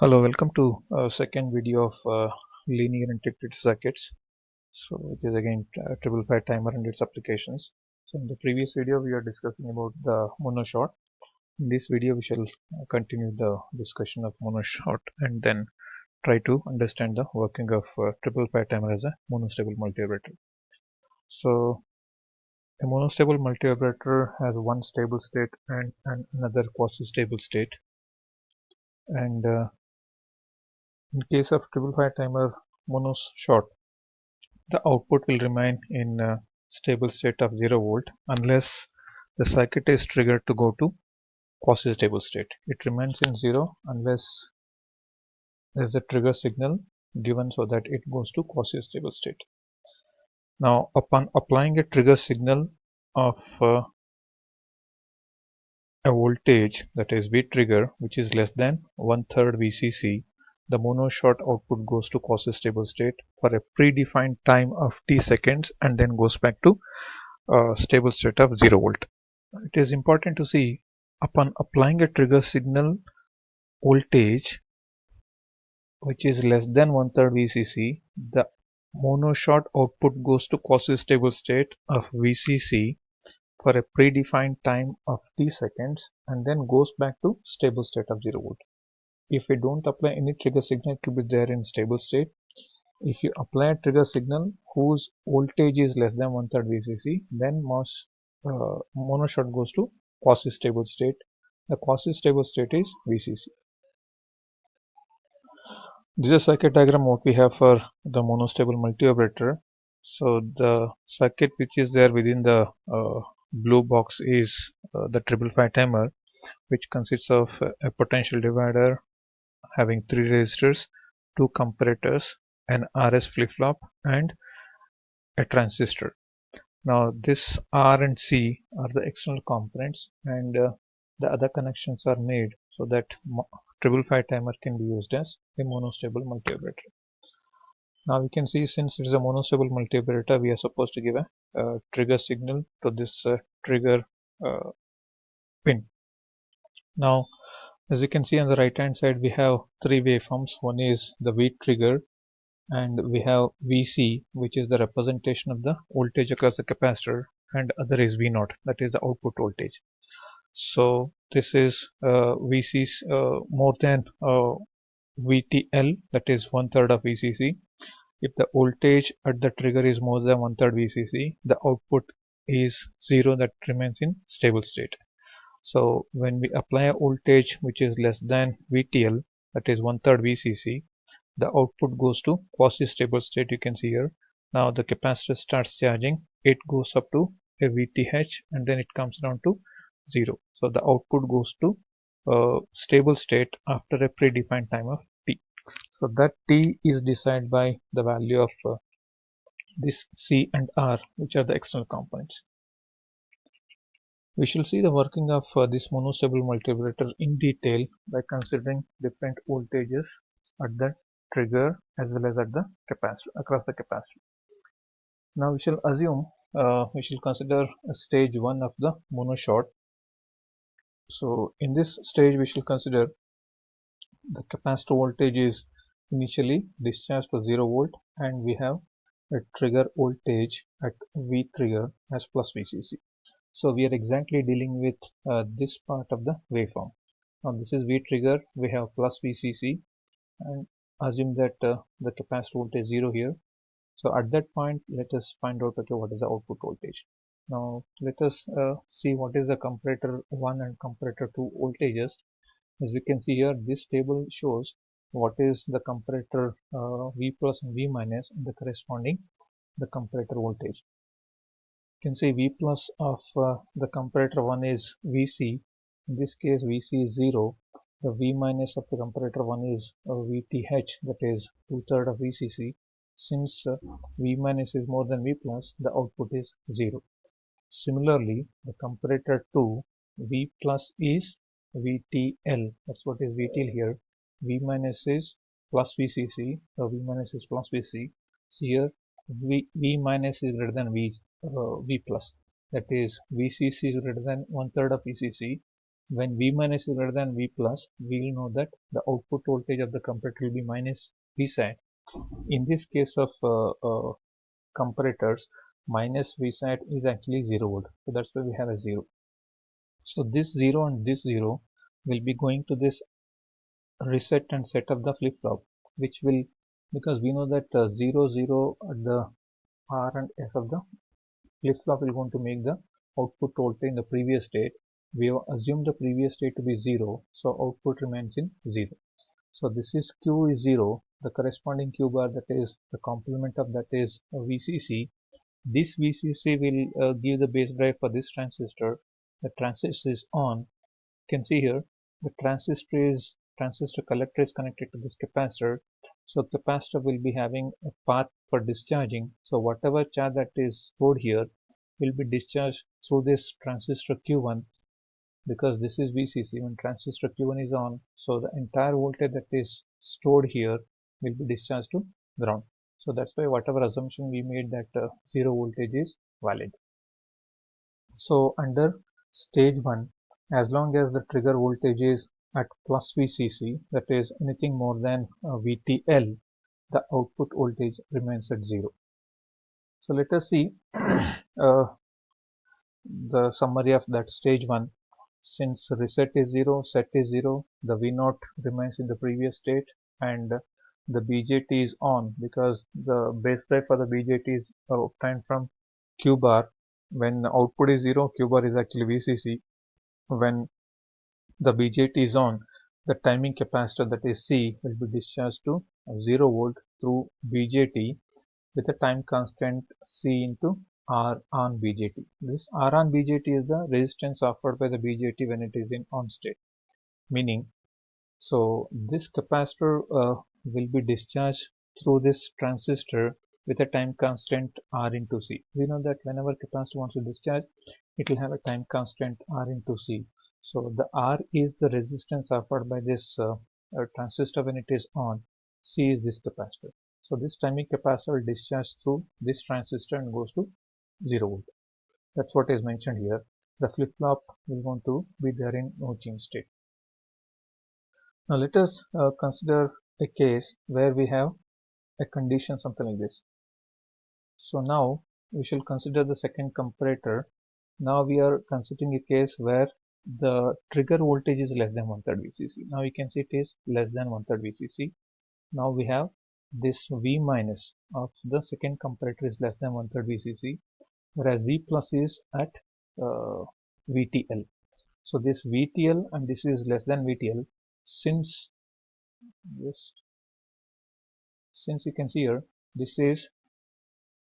Hello, welcome to second video of linear integrated circuits. So it is again 555 timer and its applications. So in the previous video we are discussing about the monoshot. In this video we shall continue the discussion of monoshot and then try to understand the working of 555 timer as a monostable multivibrator. So a monostable multivibrator has one stable state and another quasi-stable state, and in case of 555 timer monoshot, the output will remain in a stable state of 0 volt unless the circuit is triggered to go to quasi-stable state. It remains in 0 unless there is a trigger signal given so that it goes to quasi-stable state. Now, upon applying a trigger signal of a voltage, that is V trigger, which is less than 1/3 VCC, the monoshot output goes to quasi-stable state for a predefined time of t seconds and then goes back to stable state of 0 volt. It is important to see, upon applying a trigger signal voltage which is less than 1/3 VCC, the monoshot output goes to quasi-stable state of VCC for a predefined time of t seconds and then goes back to stable state of 0 volt. If we don't apply any trigger signal, it will be there in stable state. If you apply a trigger signal whose voltage is less than 1/3 VCC, then monoshot goes to quasi-stable state. The quasi-stable state is VCC. This is a circuit diagram what we have for the monostable multivibrator. So the circuit which is there within the blue box is the 555 timer, which consists of a potential divider having 3 resistors, 2 comparators, an RS flip-flop, and a transistor. Now this R and C are the external components, and the other connections are made so that 555 timer can be used as a monostable multivibrator. Now we can see, since it is a monostable multivibrator, we are supposed to give a trigger signal to this trigger pin. Now, as you can see on the right hand side, we have 3 waveforms. One is the V trigger, and we have Vc, which is the representation of the voltage across the capacitor, and other is V0, that is the output voltage. So this is Vc more than VTL, that is 1/3 of VCC. If the voltage at the trigger is more than 1/3 VCC, the output is 0, that remains in stable state. So when we apply a voltage which is less than VTL, that is 1/3 VCC, the output goes to quasi-stable state. You can see here. Now the capacitor starts charging. It goes up to a VTH and then it comes down to 0. So the output goes to stable state after a predefined time of t. So that t is decided by the value of this C and R, which are the external components. We shall see the working of this monostable multivibrator in detail by considering different voltages at the trigger as well as at the capacitor, across the capacitor. Now we shall assume, we shall consider stage 1 of the monoshot. So in this stage we shall consider the capacitor voltage is initially discharged to 0 volt, and we have a trigger voltage at V trigger as plus VCC. So we are exactly dealing with this part of the waveform. Now this is V trigger, we have plus VCC, and assume that the capacitor voltage is 0 here. So at that point, let us find out, okay, what is the output voltage. Now let us see what is the comparator 1 and comparator 2 voltages. As we can see here, this table shows what is the comparator V plus and V minus and the corresponding the comparator voltage. You can see V plus of the comparator 1 is Vc. In this case, Vc is 0. The V minus of the comparator 1 is Vth, that is 2/3 of Vcc. Since V minus is more than V plus, the output is 0. Similarly, the comparator 2, V plus is VTL. That's what is VTL here. V minus is plus VCC. So V minus is plus VC. So here V minus is greater than V plus. That is VCC is greater than 1/3 of VCC. When V minus is greater than V plus, we will know that the output voltage of the comparator will be minus V sat. In this case of comparators, minus V sat is actually 0 volt. So that's why we have a 0. So this 0 and this 0 will be going to this reset and set of the flip-flop, which will, because we know that 0 0 at the R and S of the flip-flop will going to make the output voltage in the previous state. We have assumed the previous state to be 0, so output remains in 0. So this is Q is 0, the corresponding Q bar, that is the complement of that is VCC. This VCC will give the base drive for this transistor. The transistor is on. You can see here the transistor collector is connected to this capacitor. So capacitor will be having a path for discharging. So whatever charge that is stored here will be discharged through this transistor Q1, because this is VCC. When transistor Q1 is on, so the entire voltage that is stored here will be discharged to ground. So that's why whatever assumption we made that 0 voltage is valid. So under stage 1, as long as the trigger voltage is at plus VCC, that is anything more than VTL, the output voltage remains at 0. So let us see the summary of that stage 1. Since reset is 0, set is 0, the V0 remains in the previous state, and the BJT is on, because the base drive for the BJT is obtained from Q bar. When output is 0, Q bar is actually VCC. When the BJT is on, the timing capacitor, that is C, will be discharged to 0 volt through BJT with a time constant C into R on BJT. This R on BJT is the resistance offered by the BJT when it is in on state. Meaning, so this capacitor will be discharged through this transistor with a time constant R into C. We know that whenever capacitor wants to discharge, it will have a time constant R into C. So the R is the resistance offered by this transistor when it is on. C is this capacitor. So this timing capacitor will discharge through this transistor and goes to 0 volt. That's what is mentioned here. The flip-flop will want to be there in no change state. Now let us consider a case where we have a condition something like this. So now we shall consider the second comparator. Now we are considering a case where the trigger voltage is less than 1/3 VCC. Now you can see it is less than 1/3 VCC. Now we have this V minus of the second comparator is less than 1/3 VCC, whereas V plus is at VTL. So this VTL and this is less than VTL. Since you can see here, this is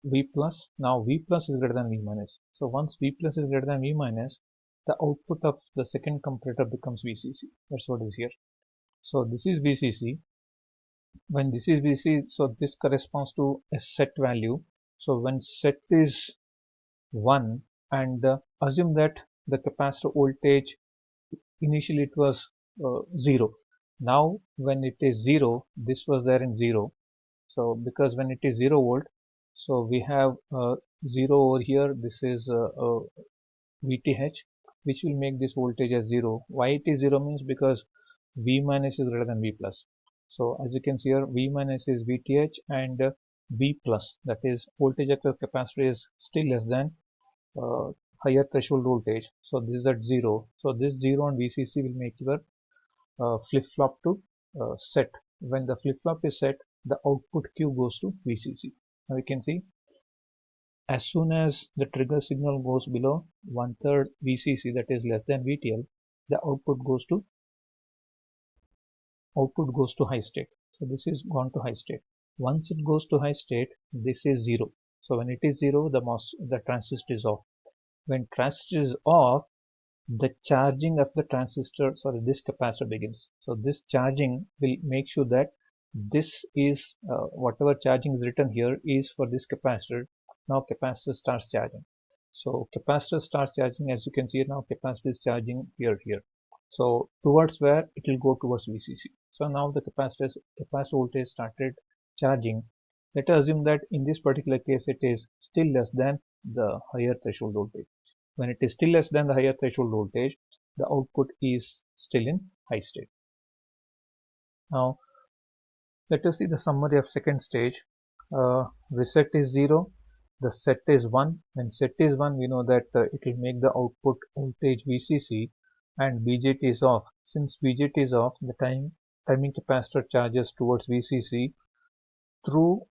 V plus. Now V plus is greater than V minus. So once V plus is greater than V minus, the output of the second comparator becomes VCC. That's what is here. So this is VCC. When this is VCC, so this corresponds to a set value. So when set is 1, and assume that the capacitor voltage initially it was 0. Now when it is 0, this was there in 0. So because when it is 0 volt, so we have 0 over here. This is VTH, which will make this voltage as 0. Why it is 0 means because V minus is greater than V plus. So as you can see here, V minus is VTH, and V plus, that is voltage across capacitor, is still less than higher threshold voltage. So this is at 0. So this 0 on VCC will make your flip-flop to set. When the flip-flop is set, the output Q goes to VCC. Now you can see, as soon as the trigger signal goes below 1/3 VCC, that is less than VTL, the output goes to high state. So this is gone to high state. Once it goes to high state, this is 0. So when it is 0, the transistor is off. When transistor is off, the charging of the transistor, this capacitor begins. So this charging will make sure that this is whatever charging is written here is for this capacitor. Now capacitor starts charging. So capacitor starts charging. As you can see now, capacitor is charging here. So towards where it will go towards VCC. So now the capacitor voltage started charging. Let us assume that in this particular case it is still less than the higher threshold voltage. When it is still less than the higher threshold voltage, the output is still in high state. Now let us see the summary of second stage. Reset is 0, the set is 1. When set is 1, we know that it will make the output voltage VCC, and BJT is off. Since BJT is off, the timing capacitor charges towards VCC through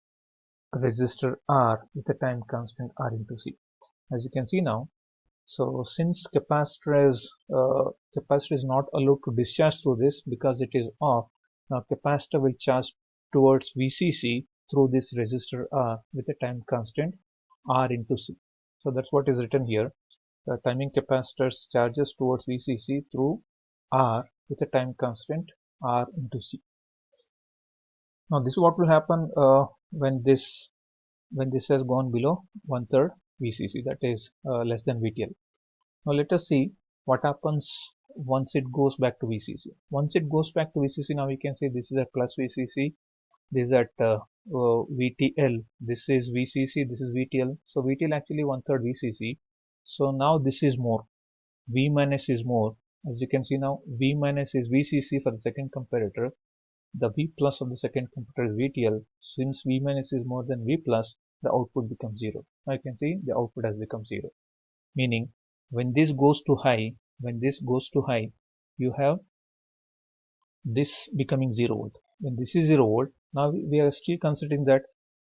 resistor R with a time constant R into C. As you can see now, so since capacitor is not allowed to discharge through this because it is off, now capacitor will charge towards VCC through this resistor R with a time constant R into C. So that's what is written here. The timing capacitor charges towards VCC through R with a time constant R into C. Now this is what will happen when this has gone below 1/3 VCC, that is less than VTL. Now let us see what happens once it goes back to VCC. Once it goes back to VCC, now we can say this is at plus VCC, this is at VTL, this is VCC, this is VTL. So VTL actually 1/3 VCC. So now this is more, V minus is more. As you can see now, V minus is VCC for the second comparator. The V plus of the second comparator is VTL. Since V minus is more than V plus, the output becomes 0. Now you can see the output has become 0. Meaning when this goes to high, you have this becoming 0 volt. When this is 0 volt, now we are still considering that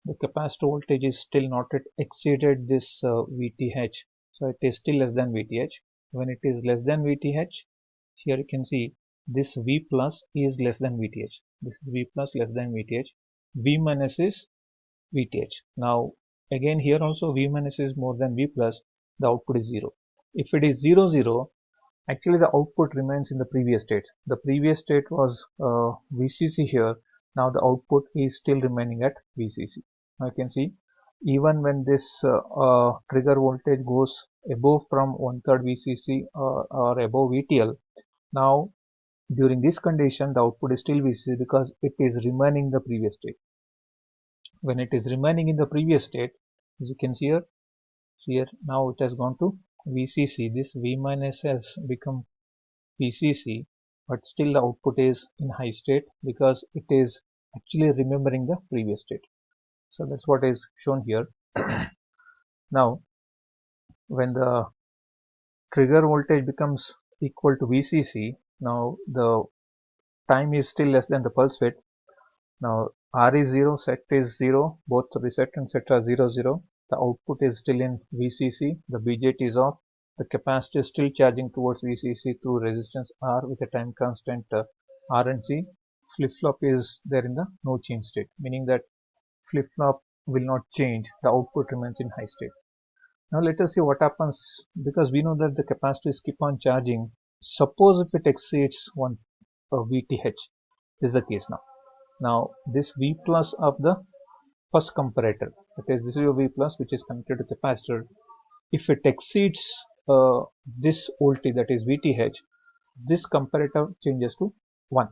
the capacitor voltage is still not yet exceeded this VTH. So it is still less than VTH. When it is less than VTH, here you can see this V plus is less than VTH. This is V plus less than VTH. V minus is VTH. Now again here also V minus is more than V plus, the output is 0. If it is 0, 0, actually the output remains in the previous state. The previous state was VCC here. Now the output is still remaining at VCC. Now you can see even when this trigger voltage goes above from 1/3 VCC or above VTL, now during this condition the output is still VCC because it is remaining in the previous state. When it is remaining in the previous state, as you can see here, now it has gone to VCC. This V minus has become VCC, but still the output is in high state because it is actually remembering the previous state. So that's what is shown here. Now when the trigger voltage becomes equal to VCC, now the time is still less than the pulse width. Now R is 0, set is 0, both reset and set are 0, 0. The output is still in VCC, the BJT is off, the capacitor is still charging towards VCC through resistance R with a time constant R and C. Flip-flop is there in the no change state, meaning that flip-flop will not change, the output remains in high state. Now let us see what happens, because we know that the capacitors keep on charging. Suppose if it exceeds 1 VTH, this is the case now. Now this V plus of the first comparator, that is this is your V plus which is connected to capacitor. If it exceeds this voltage, that is VTH, this comparator changes to 1.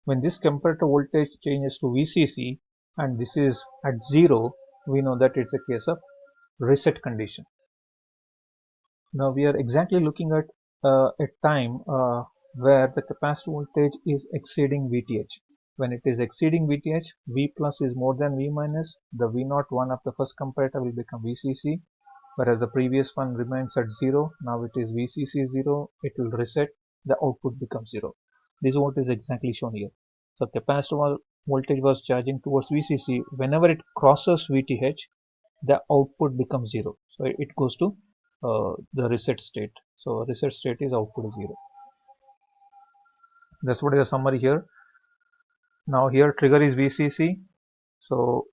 When this comparator voltage changes to VCC and this is at 0, we know that it's a case of reset condition. Now we are exactly looking at a time where the capacitor voltage is exceeding VTH. When it is exceeding VTH, V plus is more than V minus. The V01 of the first comparator will become VCC, whereas the previous one remains at 0. Now it is VCC 0, it will reset, the output becomes 0. This is what is exactly shown here. So capacitor voltage was charging towards VCC. Whenever it crosses VTH, the output becomes 0. So it goes to the reset state. So reset state is output is 0. That's what is the summary here. Now here trigger is VCC. So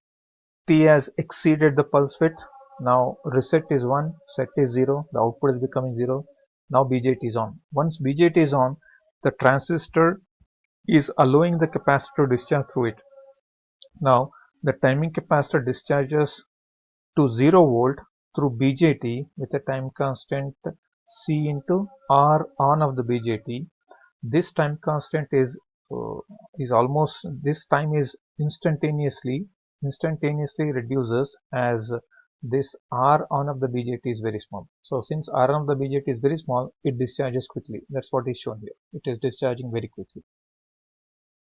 T has exceeded the pulse width. Now reset is 1, set is 0, the output is becoming 0. Now BJT is on. Once BJT is on, the transistor is allowing the capacitor to discharge through it. Now the timing capacitor discharges to 0 volt through BJT with a time constant C into R on of the BJT. This time constant is almost, this time is instantaneously reduces as this R on of the BJT is very small. So since R on of the BJT is very small, it discharges quickly. That's what is shown here. It is discharging very quickly.